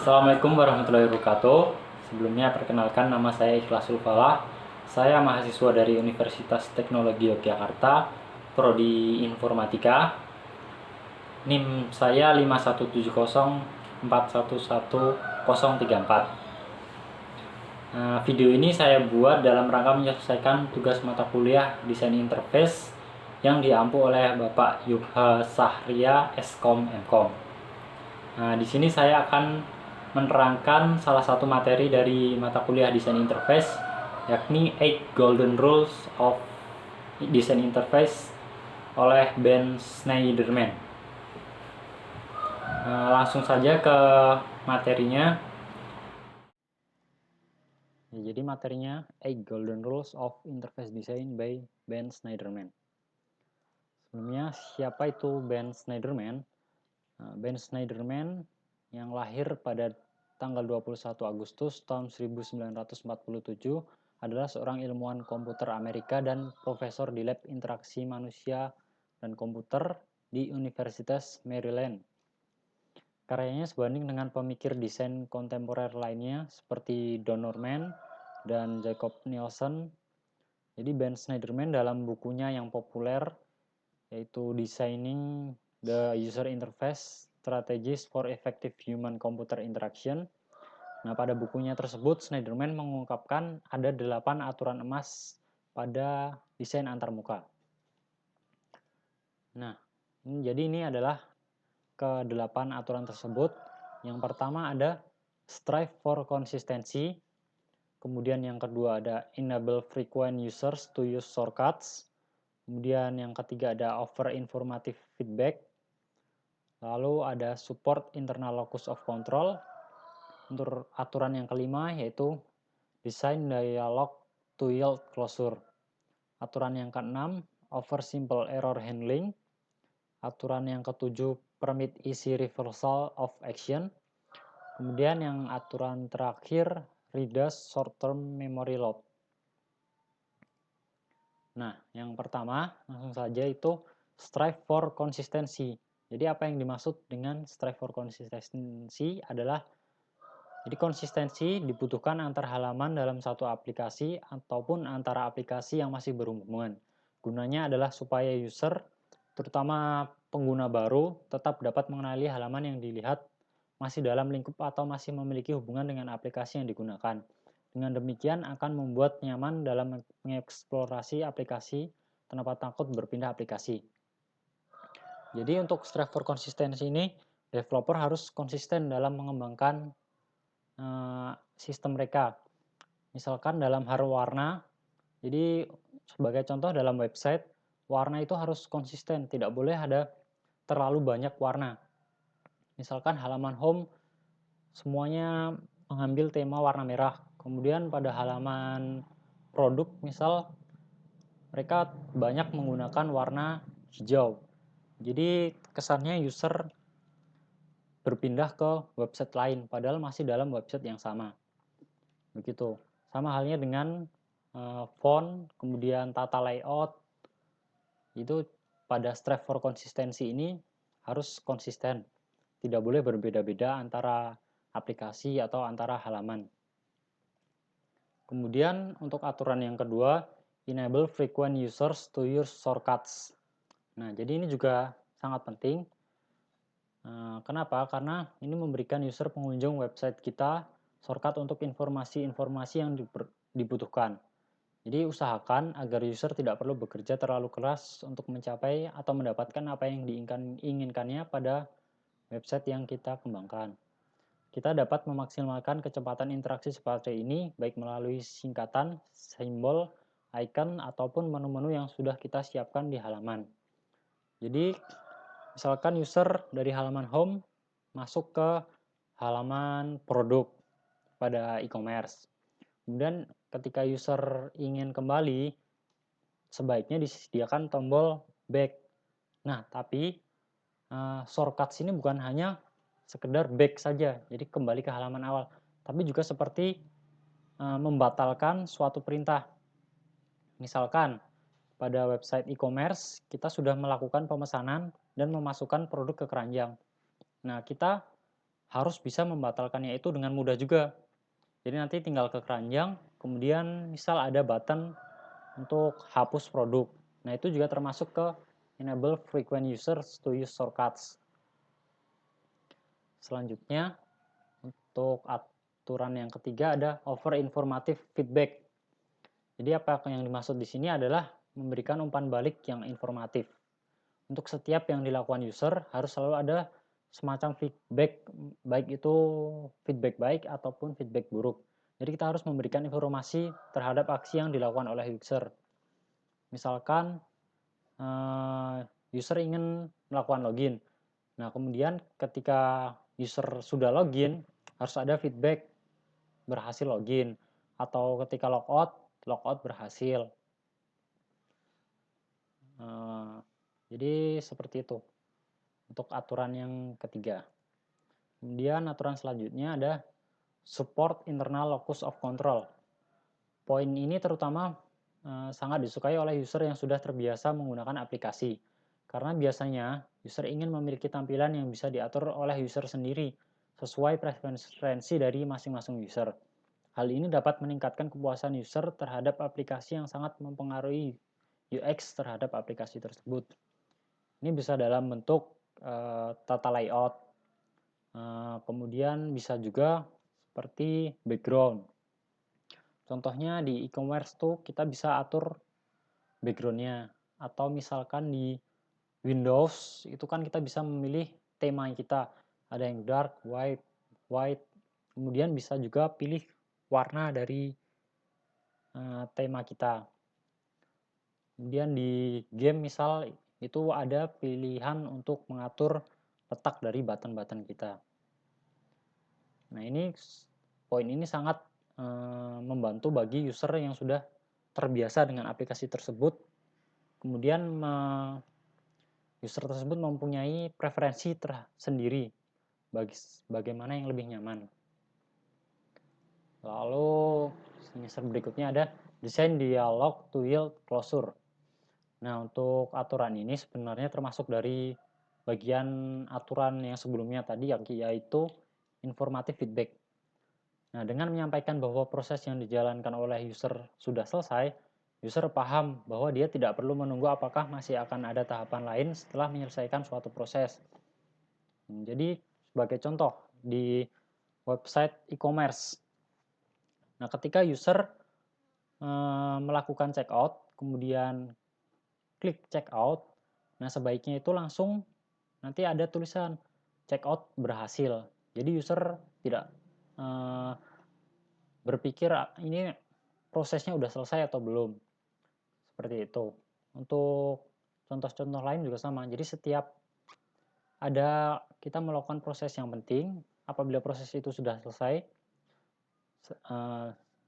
Assalamualaikum warahmatullahi wabarakatuh. Sebelumnya perkenalkan, nama saya Ikhlasul Falah. Saya mahasiswa dari Universitas Teknologi Yogyakarta, Prodi Informatika. NIM saya 51704111034. Video ini saya buat dalam rangka menyelesaikan tugas mata kuliah Desain Interface yang diampu oleh Bapak Yubha Sahria Skom Mkom. Di sini saya akan menerangkan salah satu materi dari mata kuliah Desain Interface, yakni 8 Golden Rules of Desain Interface oleh Ben Shneiderman. Langsung saja ke materinya. Jadi materinya 8 Golden Rules of Interface Design by Ben Shneiderman. Sebelumnya, siapa itu Ben Shneiderman? Ben Shneiderman yang lahir pada tanggal 21 Agustus tahun 1947 adalah seorang ilmuwan komputer Amerika dan profesor di lab interaksi manusia dan komputer di Universitas Maryland. Karyanya sebanding dengan pemikir desain kontemporer lainnya seperti Don Norman dan Jacob Nielsen. Jadi Ben Shneiderman dalam bukunya yang populer yaitu Designing the User Interface Strategies for Effective Human-Computer Interaction. Nah, pada bukunya tersebut, Shneiderman mengungkapkan ada 8 aturan emas pada desain antarmuka. Nah, jadi ini adalah ke-8 aturan tersebut. Yang pertama ada strive for consistency. Kemudian yang kedua ada enable frequent users to use shortcuts. Kemudian yang ketiga ada offer informative feedback. Lalu ada support internal locus of control. Untuk aturan yang kelima yaitu design dialog to yield closure. Aturan yang keenam, offer simple error handling. Aturan yang ketujuh, permit easy reversal of action. Kemudian yang aturan terakhir, reduce short-term memory load. Nah, yang pertama, langsung saja itu strive for consistency. Jadi apa yang dimaksud dengan strive for consistency adalah jadi konsistensi dibutuhkan antar halaman dalam satu aplikasi ataupun antara aplikasi yang masih berhubungan. Gunanya adalah supaya user, terutama pengguna baru, tetap dapat mengenali halaman yang dilihat masih dalam lingkup atau masih memiliki hubungan dengan aplikasi yang digunakan. Dengan demikian akan membuat nyaman dalam mengeksplorasi aplikasi tanpa takut berpindah aplikasi. Jadi untuk strive for consistency ini, developer harus konsisten dalam mengembangkan sistem mereka. Misalkan dalam hal warna, jadi sebagai contoh dalam website, warna itu harus konsisten, tidak boleh ada terlalu banyak warna. Misalkan halaman home semuanya mengambil tema warna merah, kemudian pada halaman produk misal mereka banyak menggunakan warna hijau. Jadi kesannya user berpindah ke website lain, padahal masih dalam website yang sama. Begitu. Sama halnya dengan font, kemudian tata layout. Itu pada strive for konsistensi ini harus konsisten. Tidak boleh berbeda-beda antara aplikasi atau antara halaman. Kemudian untuk aturan yang kedua, enable frequent users to use shortcuts. Nah, jadi ini juga sangat penting. Kenapa? Karena ini memberikan user pengunjung website kita shortcut untuk informasi-informasi yang dibutuhkan. Jadi usahakan agar user tidak perlu bekerja terlalu keras untuk mencapai atau mendapatkan apa yang diinginkannya pada website yang kita kembangkan. Kita dapat memaksimalkan kecepatan interaksi seperti ini baik melalui singkatan, simbol, icon, ataupun menu-menu yang sudah kita siapkan di halaman. Jadi misalkan user dari halaman home masuk ke halaman produk pada e-commerce. Kemudian ketika user ingin kembali, sebaiknya disediakan tombol back. Nah, tapi shortcuts ini bukan hanya sekedar back saja, jadi kembali ke halaman awal, tapi juga seperti membatalkan suatu perintah. Misalkan pada website e-commerce kita sudah melakukan pemesanan dan memasukkan produk ke keranjang. Nah, kita harus bisa membatalkannya itu dengan mudah juga. Jadi nanti tinggal ke keranjang, kemudian misal ada button untuk hapus produk. Nah, itu juga termasuk ke enable frequent users to use shortcuts. Selanjutnya, untuk aturan yang ketiga ada over informative feedback. Jadi apa yang dimaksud di sini adalah memberikan umpan balik yang informatif. Untuk setiap yang dilakukan user harus selalu ada semacam feedback, baik itu feedback baik ataupun feedback buruk. Jadi kita harus memberikan informasi terhadap aksi yang dilakukan oleh user. Misalkan user ingin melakukan login. Nah, kemudian ketika user sudah login, harus ada feedback berhasil login. Atau ketika logout berhasil. Jadi seperti itu untuk aturan yang ketiga. Kemudian aturan selanjutnya ada support internal locus of control. Poin ini terutama sangat disukai oleh user yang sudah terbiasa menggunakan aplikasi. Karena biasanya user ingin memiliki tampilan yang bisa diatur oleh user sendiri sesuai preferensi dari masing-masing user. Hal ini dapat meningkatkan kepuasan user terhadap aplikasi yang sangat mempengaruhi UX terhadap aplikasi tersebut. Ini bisa dalam bentuk tata layout, kemudian bisa juga seperti background. Contohnya di e-commerce tuh kita bisa atur backgroundnya, atau misalkan di Windows itu kan kita bisa memilih tema kita, ada yang dark, white, kemudian bisa juga pilih warna dari tema kita. Kemudian di game misal itu ada pilihan untuk mengatur letak dari button-button kita. Nah, poin ini sangat membantu bagi user yang sudah terbiasa dengan aplikasi tersebut. Kemudian user tersebut mempunyai preferensi tersendiri bagaimana yang lebih nyaman. Lalu berikutnya ada desain dialog to yield closure. Nah, untuk aturan ini sebenarnya termasuk dari bagian aturan yang sebelumnya tadi, yaitu informative feedback. Nah, dengan menyampaikan bahwa proses yang dijalankan oleh user sudah selesai, user paham bahwa dia tidak perlu menunggu apakah masih akan ada tahapan lain setelah menyelesaikan suatu proses. Jadi, sebagai contoh, di website e-commerce, nah ketika user melakukan checkout, kemudian klik checkout, nah sebaiknya itu langsung nanti ada tulisan checkout berhasil. Jadi user tidak berpikir ini prosesnya udah selesai atau belum. Seperti itu. Untuk contoh-contoh lain juga sama. Jadi setiap ada kita melakukan proses yang penting, apabila proses itu sudah selesai,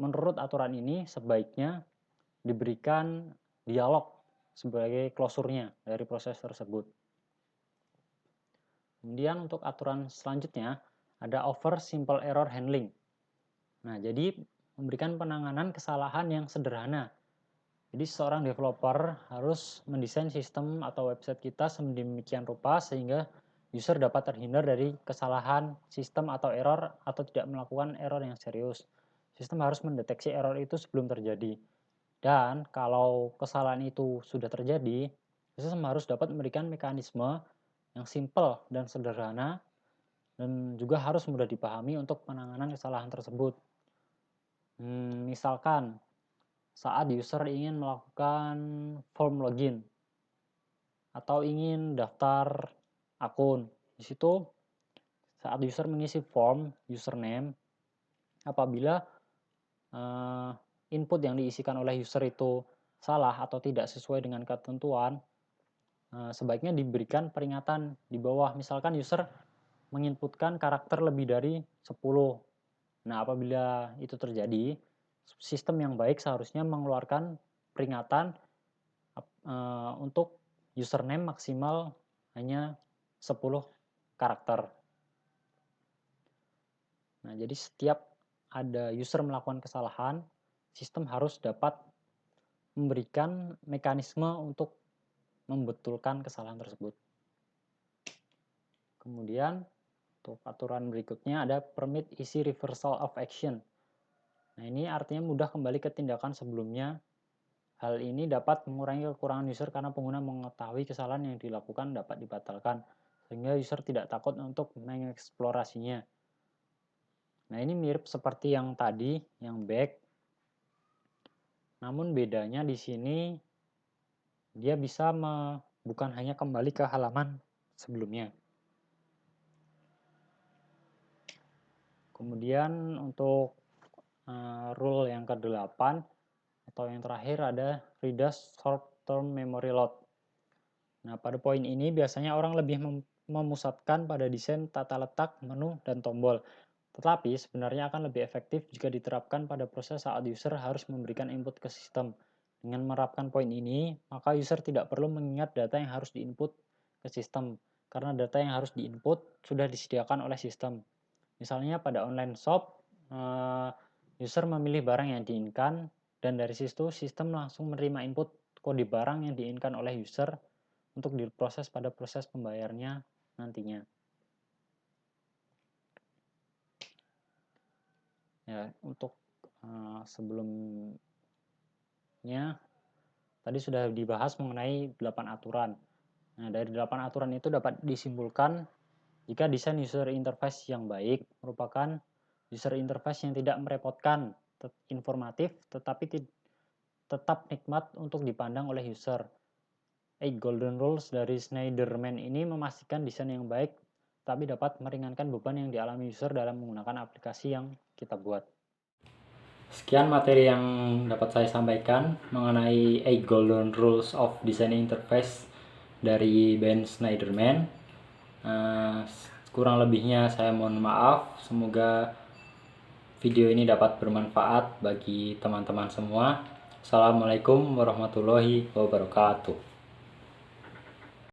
menurut aturan ini sebaiknya diberikan dialog sebagai closure-nya dari proses tersebut. Kemudian untuk aturan selanjutnya ada over simple error handling. Nah, jadi memberikan penanganan kesalahan yang sederhana. Jadi seorang developer harus mendesain sistem atau website kita sedemikian rupa sehingga user dapat terhindar dari kesalahan sistem atau error atau tidak melakukan error yang serius. Sistem harus mendeteksi error itu sebelum terjadi. Dan kalau kesalahan itu sudah terjadi, sistem harus dapat memberikan mekanisme yang simple dan sederhana dan juga harus mudah dipahami untuk penanganan kesalahan tersebut. Misalkan saat user ingin melakukan form login atau ingin daftar akun. Di situ saat user mengisi form username, apabila input yang diisikan oleh user itu salah atau tidak sesuai dengan ketentuan, sebaiknya diberikan peringatan di bawah. Misalkan user menginputkan karakter lebih dari 10. Nah, apabila itu terjadi, sistem yang baik seharusnya mengeluarkan peringatan untuk username maksimal hanya 10 karakter. Nah, jadi setiap ada user melakukan kesalahan, sistem harus dapat memberikan mekanisme untuk membetulkan kesalahan tersebut. Kemudian Untuk aturan berikutnya ada permit easy reversal of action. Nah, ini artinya mudah kembali ke tindakan sebelumnya. Hal ini dapat mengurangi kekurangan user karena pengguna mengetahui kesalahan yang dilakukan dapat dibatalkan, sehingga user tidak takut untuk mengeksplorasinya. Nah, ini mirip seperti yang tadi, yang back. Namun bedanya di sini dia bisa bukan hanya kembali ke halaman sebelumnya. Kemudian untuk rule yang ke-8 atau yang terakhir ada reduce short-term memory load. Nah, pada poin ini biasanya orang lebih memusatkan pada desain tata letak, menu, dan tombol. Tetapi sebenarnya akan lebih efektif jika diterapkan pada proses saat user harus memberikan input ke sistem. Dengan menerapkan poin ini, maka user tidak perlu mengingat data yang harus diinput ke sistem, karena data yang harus diinput sudah disediakan oleh sistem. Misalnya pada online shop, user memilih barang yang diinginkan, dan dari situ sistem langsung menerima input kode barang yang diinginkan oleh user untuk diproses pada proses pembayarnya nantinya. Ya, untuk sebelumnya tadi sudah dibahas mengenai 8 aturan. Nah, dari 8 aturan itu dapat disimpulkan jika desain user interface yang baik merupakan user interface yang tidak merepotkan, informatif, tetapi tetap nikmat untuk dipandang oleh user. 8 Golden Rules dari Schneiderman ini memastikan desain yang baik, tapi dapat meringankan beban yang dialami user dalam menggunakan aplikasi yang kita buat. Sekian materi yang dapat saya sampaikan mengenai 8 Golden Rules of Design Interface dari Ben Schneiderman. Kurang lebihnya saya mohon maaf. Semoga video ini dapat bermanfaat bagi teman-teman semua. Assalamualaikum warahmatullahi wabarakatuh.